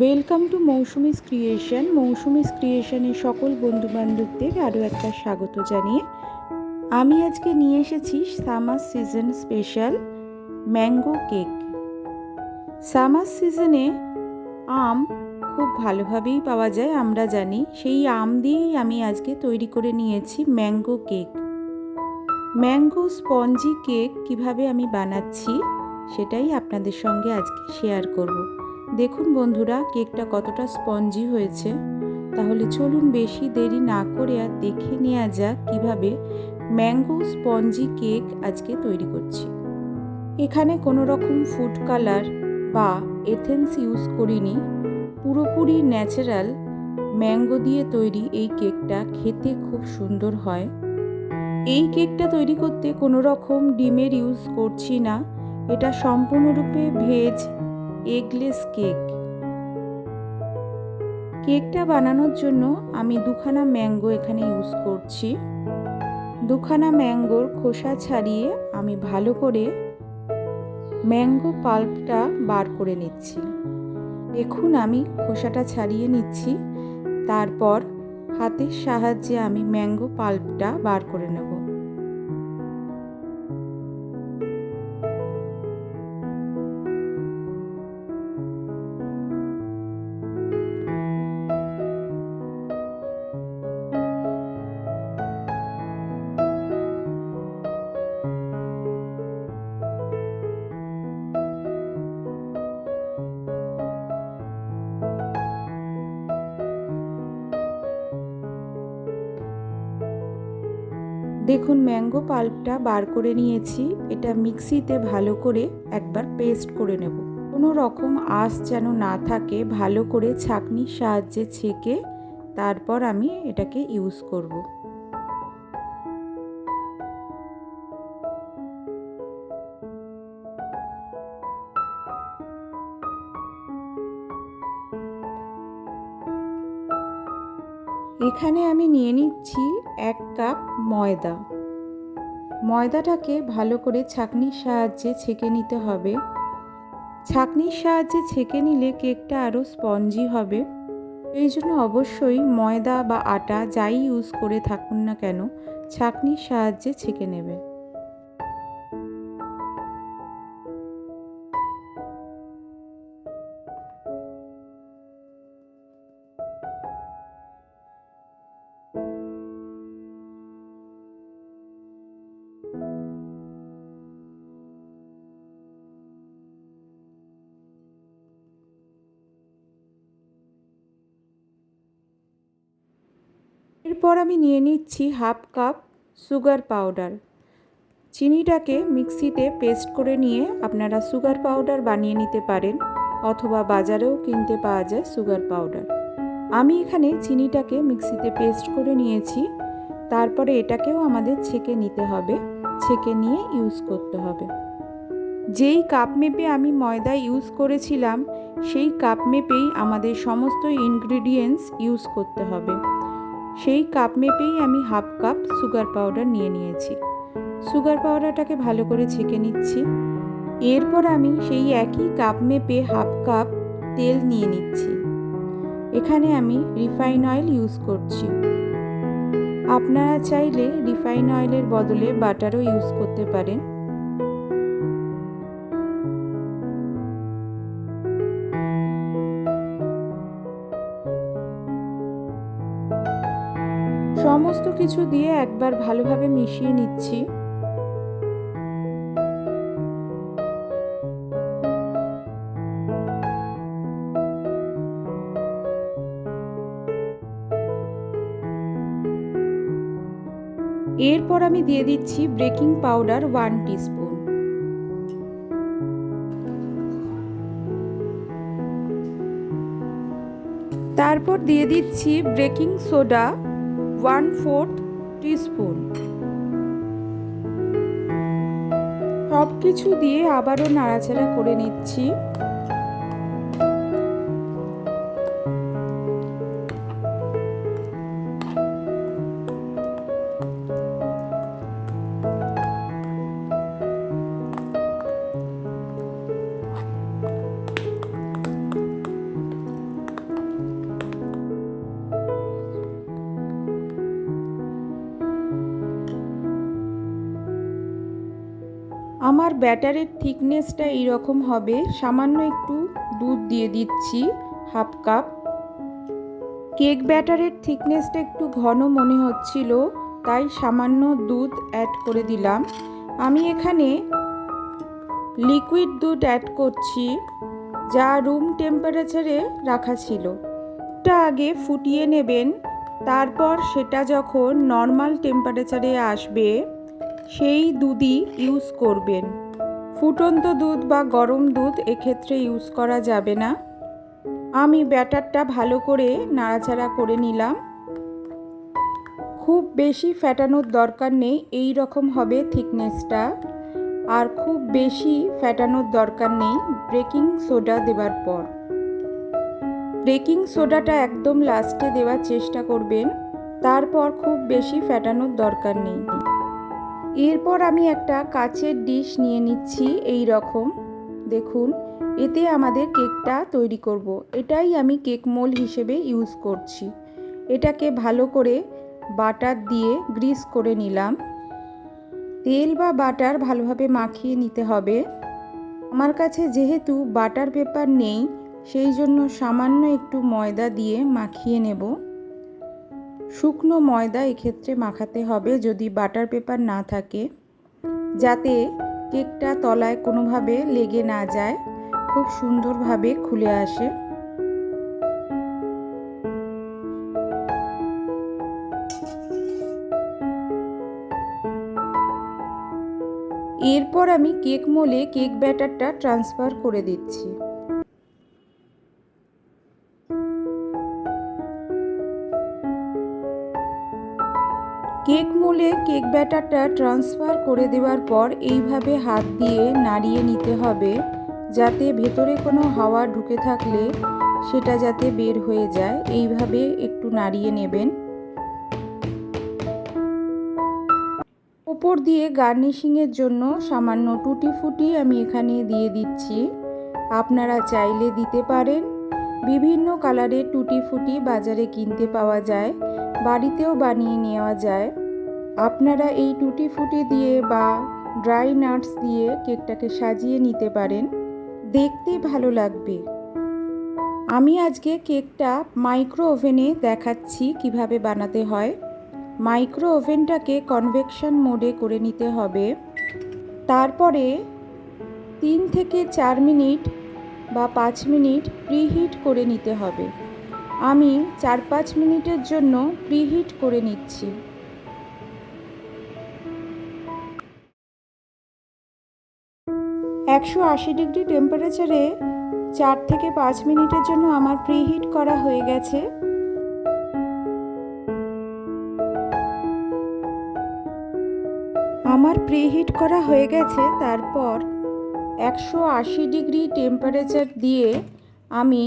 Welcome to Mousumi's creation. Mousumi's ক্রিয়েশনের সকল বন্ধুবান্ধবদের আরও একটা স্বাগত জানিয়ে আমি আজকে নিয়ে এসেছি summer season special mango cake. Summer সিজনে আম খুব ভালোভাবেই পাওয়া যায়, আমরা জানি। সেই আম দিয়েই আমি আজকে তৈরি করে নিয়েছি mango cake. Mango spongy cake কিভাবে আমি বানাচ্ছি সেটাই আপনাদের সঙ্গে আজকে শেয়ার করব। দেখুন বন্ধুরা, কেকটা কতটা স্পঞ্জি হয়েছে। তাহলে চলুন বেশি দেরি না করে আর দেখে নেওয়া যাক কিভাবে ম্যাঙ্গো স্পঞ্জি কেক আজকে তৈরি করছি। এখানে কোনো রকম ফুড কালার বা এথেন্স ইউজ করিনি, পুরোপুরি ন্যাচারাল ম্যাঙ্গো দিয়ে তৈরি এই কেকটা খেতে খুব সুন্দর হয়। এই কেকটা তৈরি করতে কোনো রকম ডিমের ইউজ করছি না, এটা সম্পূর্ণরূপে ভেজ এগলেস কেক। কেকটা বানানোর জন্য আমি দুখানা ম্যাঙ্গো এখানে ইউজ করছি। দুখানা ম্যাঙ্গোর খোসা ছাড়িয়ে আমি ভালো করে ম্যাঙ্গো পাল্পটা বার করে নিচ্ছি। দেখুন আমি খোসাটা ছাড়িয়ে নিচ্ছি, তারপর হাতের সাহায্যে আমি ম্যাঙ্গো পাল্পটা বার করে নেব। দেখুন ম্যাঙ্গো পাল্পটা বার করে নিয়েছি, এটা মিক্সিতে ভালো করে একবার পেস্ট করে নেব। কোনো রকম আঁশ যেন না থাকে, ভালো করে ছাঁকনির সাহায্যে ছেঁকে তারপর আমি এটাকে ইউজ করব। এখানে আমি নিয়ে নিচ্ছি 1 কাপ ময়দা। ময়দাটাকে ভালো করে ছাঁকনির সাহায্যে ছেঁকে নিতে হবে। ছাঁকনির সাহায্যে ছেঁকে নিলে কেকটা আরও স্পঞ্জি হবে। এই জন্য অবশ্যই ময়দা বা আটা যাই ইউজ করে থাকুন না কেন, ছাঁকনির সাহায্যে ছেঁকে নেবে। এরপর আমি নিয়ে নিচ্ছি 1/2 কাপ সুগার পাউডার। চিনিটাকে মিক্সিতে পেস্ট করে নিয়ে আপনারা সুগার পাউডার বানিয়ে নিতে পারেন, অথবা বাজারেও কিনতে পাওয়া যায় সুগার পাউডার। আমি এখানে চিনিটাকে মিক্সিতে পেস্ট করে নিয়েছি, তারপরে এটাকেও আমাদের ছেঁকে নিতে হবে, ছেঁকে নিয়ে ইউজ করতে হবে। যেই কাপ মেপে আমি ময়দা ইউজ করেছিলাম সেই কাপ মেপেই আমাদের সমস্ত ইনগ্রিডিয়েন্টস ইউজ করতে হবে। সেই কাপ মেপেই আমি 1/2 কাপ সুগার পাউডার নিয়ে নিয়েছি। সুগার পাউডারটাকে ভালো করে ছেঁকে নিচ্ছি। এরপর আমি সেই একই কাপ মেপে 1/2 কাপ তেল নিয়ে নিচ্ছি। এখানে আমি রিফাইন অয়েল ইউজ করছি। আপনারা চাইলে রিফাইন অয়েলের বদলে বাটারও ইউজ করতে পারেন। সমস্ত কিছু দিয়ে একবার ভালোভাবে মিশিয়ে নিচ্ছি। এরপর আমি দিয়ে দিচ্ছি বেকিং পাউডার 1 টিস্পুন। তারপর দিয়ে দিচ্ছি বেকিং সোডা 1/4 টিস্পুন। সব কিছু দিয়ে আবারও নাড়াচাড়া করে নিচ্ছি। আমার ব্যাটারের থিকনেসটা এইরকম হবে। সামান্য একটু দুধ দিয়ে দিচ্ছি, হাফ কাপ। কেক ব্যাটারের থিকনেসটা একটু ঘন মনে হচ্ছিল, তাই সামান্য দুধ অ্যাড করে দিলাম। আমি এখানে লিকুইড দুধ অ্যাড করছি, যা রুম টেম্পারেচারে রাখা ছিল। দুধটা আগে ফুটিয়ে নেবেন, তারপর সেটা যখন নর্মাল টেম্পারেচারে আসবে সেই দুধই ইউজ করবেন। ফুটন্ত দুধ বা গরম দুধ এক্ষেত্রে ইউজ করা যাবে না। আমি ব্যাটারটা ভালো করে নাড়াচাড়া করে নিলাম। খুব বেশি ফ্যাটানোর দরকার নেই, এই রকম হবে থিকনেসটা। আর খুব বেশি ফ্যাটানোর দরকার নেই বেকিং সোডা দেওয়ার পর। বেকিং সোডাটা একদম লাস্টে দেওয়ার চেষ্টা করবেন, তারপর খুব বেশি ফ্যাটানোর দরকার নেই। এরপর আমি একটা কাচের ডিশ নিয়ে নিচ্ছি। এই রকম দেখুন, এতে আমাদের কেকটা তৈরি করব। এটাই আমি কেক মোল্ড হিসেবে ইউজ করছি। এটাকে ভালো করে বাটার দিয়ে গ্রিস করে নিলাম। তেল বা বাটার ভালোভাবে মাখিয়ে নিতে হবে। আমার কাছে যেহেতু বাটার পেপার নেই, সেই জন্য সামান্য একটু ময়দা দিয়ে মাখিয়ে নেব। শুকনো ময়দা এক্ষেত্রে মাখাতে হবে যদি বাটার পেপার না থাকে, যাতে কেকটা তলায় কোনোভাবে লেগে না যায়, খুব সুন্দরভাবে খুলে আসে। এরপর আমি কেক মোলে কেক ব্যাটারটা ট্রান্সফার করে দিচ্ছি। কেক মোলে কেক ব্যাটারটা ট্রান্সফার করে দেওয়ার পর এইভাবে হাত দিয়ে নাড়িয়ে নিতে হবে, যাতে ভেতরে কোনো হাওয়া ঢুকে থাকলে সেটা যাতে বের হয়ে যায়। এইভাবে একটু নাড়িয়ে নেবেন। উপর দিয়ে গার্নিশিংয়ের জন্য সামান্য টুটি ফুটি আমি এখানে দিয়ে দিচ্ছি। আপনারা চাইলে দিতে পারেন। বিভিন্ন কালারের টুটি ফুটি বাজারে কিনতে পাওয়া যায়, বাড়িতেও বানিয়ে নেওয়া যায়। আপনারা এই টুটি ফুটি দিয়ে বা ড্রাই নাটস দিয়ে কেকটাকে সাজিয়ে নিতে পারেন, দেখতে ভালো লাগবে। আমি আজকে কেকটা মাইক্রো ওভেনে দেখাচ্ছি কিভাবে বানাতে হয়। মাইক্রো ওভেনটাকে কনভেকশন মোডে করে নিতে হবে। তারপরে 3 থেকে 4 মিনিট বা 5 মিনিট প্রিহিট করে নিতে হবে। আমি 4-5 মিনিটের জন্য প্রিহিট করে নিচ্ছি। একশো 80 ডিগ্রি টেম্পারেচারে 4 থেকে 5 মিনিটের জন্য আমার প্রিহিট করা হয়ে গেছে। আমার প্রিহিট করা হয়ে গেছে। তারপর 180 ডিগ্রি টেম্পারেচার দিয়ে আমি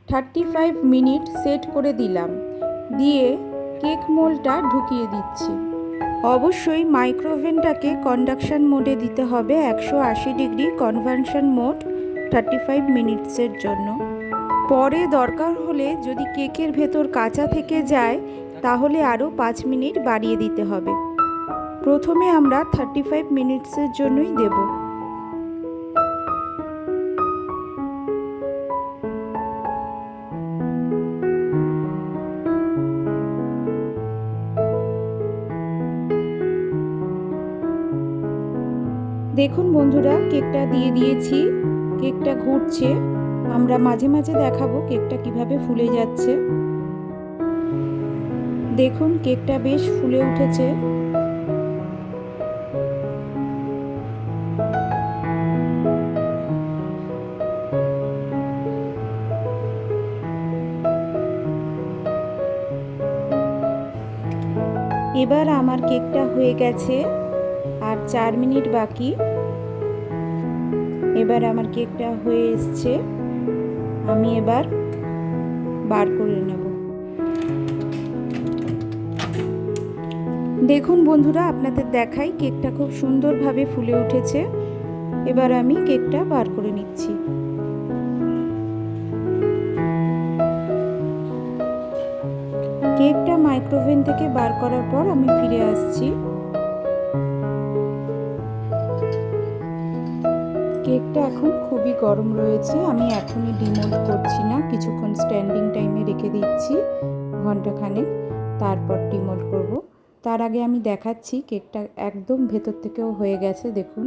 35 মিনিট সেট করে দিলাম, দিয়ে কেক মোল্ডটা ঢুকিয়ে দিচ্ছি। অবশ্যই মাইক্রোওভেনটাকে কন্ডাকশন মোডে দিতে হবে, 180 ডিগ্রি কনভাকশন মোড 35 মিনিটসের জন্য। পরে দরকার হলে যদি কেকের ভেতর কাঁচা থেকে যায়, তাহলে আরও 5 মিনিট বাড়িয়ে দিতে হবে। প্রথমে আমরা 35 মিনিটসের জন্যই দেব। দেখুন বন্ধুরা, কেকটা দিয়ে দিয়েছি, কেকটা ঘুরছে। আমরা মাঝে মাঝে দেখাবো কেকটা কিভাবে ফুলে যাচ্ছে। দেখুন কেকটা বেশ ফুলে উঠেছে। এবার আমার কেকটা হয়ে গেছে, আর 4 মিনিট বাকি। এবার আমার কেকটা হয়ে এসছে, আমি এবার বার করে নেব। দেখুন বন্ধুরা, আপনাদের দেখাই কেকটা খুব সুন্দরভাবে ফুলে উঠেছে। এবার আমি কেকটা বার করে নিচ্ছি। কেকটা মাইক্রোওভেন থেকে বার করার পর আমি ফিরে আসছি। কেকটা এখন খুবই গরম রয়েছে, আমি এখনই ডিমোল্ড করছি না, কিছুক্ষণ স্ট্যান্ডিং টাইমে রেখে দিচ্ছি ঘন্টাখানেক, তারপর ডিমোল্ড করব। তার আগে আমি দেখাচ্ছি কেকটা একদম ভেতর থেকেও হয়ে গেছে। দেখুন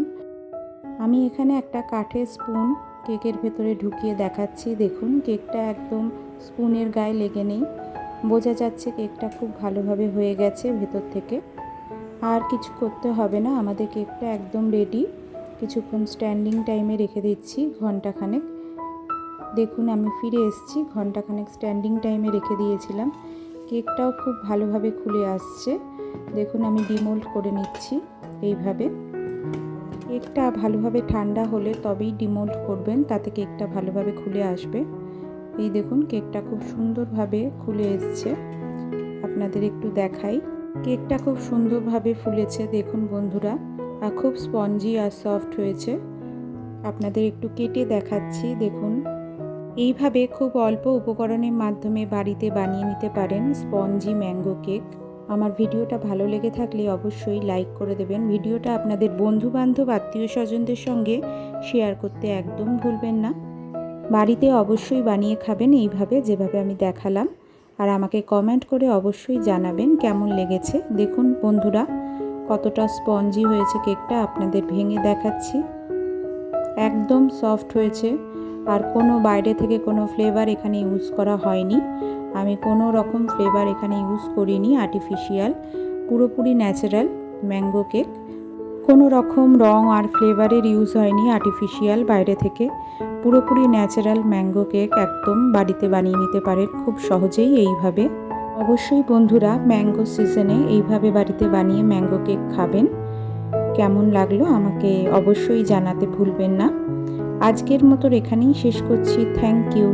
আমি এখানে একটা কাঠের স্পুন কেকের ভেতরে ঢুকিয়ে দেখাচ্ছি। দেখুন কেকটা একদম স্পুনের গায়ে লেগে নেই, বোঝা যাচ্ছে কেকটা খুব ভালোভাবে হয়ে গেছে ভেতর থেকে। আর কিছু করতে হবে না, আমাদের কেকটা একদম রেডি। কিছুক্ষণ স্ট্যান্ডিং টাইমে রেখে দিচ্ছি ঘন্টাখানেক। দেখুন আমি ফিরে এসেছি, ঘন্টাখানেক স্ট্যান্ডিং টাইমে রেখে দিয়েছিলাম, কেকটাও খুব ভালোভাবে খুলে আসছে। দেখুন আমি ডিমোল্ড করে নিচ্ছি এইভাবে। কেকটা ভালোভাবে ঠান্ডা হলে তবেই ডিমোল্ড করবেন, তাতে কেকটা ভালোভাবে খুলে আসবে। এই দেখুন কেকটা খুব সুন্দরভাবে খুলে এসছে, আপনাদের একটু দেখাই। কেকটা খুব সুন্দরভাবে ফুলেছে দেখুন বন্ধুরা, আর খুব স্পঞ্জি আর সফট হয়েছে। আপনাদের একটু কেটে দেখাচ্ছি। দেখুন এইভাবে খুব অল্প উপকরণের মাধ্যমে বাড়িতে বানিয়ে নিতে পারেন স্পঞ্জি ম্যাঙ্গো কেক। আমার ভিডিওটা ভালো লেগে থাকলে অবশ্যই লাইক করে দেবেন। ভিডিওটা আপনাদের বন্ধুবান্ধব আত্মীয় স্বজনদের সঙ্গে শেয়ার করতে একদম ভুলবেন না। বাড়িতে অবশ্যই বানিয়ে খাবেন এইভাবে, যেভাবে আমি দেখালাম। আর আমাকে কমেন্ট করে অবশ্যই জানাবেন কেমন লেগেছে। দেখুন বন্ধুরা কতটা স্পঞ্জি হয়েছে কেকটা, আপনাদের ভেঙে দেখাচ্ছি। একদম সফট হয়েছে, আর কোনো বাইরে থেকে কোনো ফ্লেভার এখানে ইউজ করা হয়নি। আমি কোনো রকম ফ্লেভার এখানে ইউজ করিনি আর্টিফিশিয়াল, পুরোপুরি ন্যাচারাল ম্যাঙ্গো কেক। কোনো রকম রং আর ফ্লেভারের ইউজ হয়নি আর্টিফিশিয়াল বাইরে থেকে, পুরোপুরি ন্যাচারাল ম্যাঙ্গো কেক একদম বাড়িতে বানিয়ে নিতে পারেন খুব সহজেই এইভাবে। অবশ্যই বন্ধুরা ম্যাঙ্গো সিজনে এইভাবে বাড়িতে বানিয়ে ম্যাঙ্গো কেক খাবেন। কেমন লাগলো আমাকে অবশ্যই জানাতে ভুলবেন না। আজকের মতো এখানেই শেষ করছি। Thank you.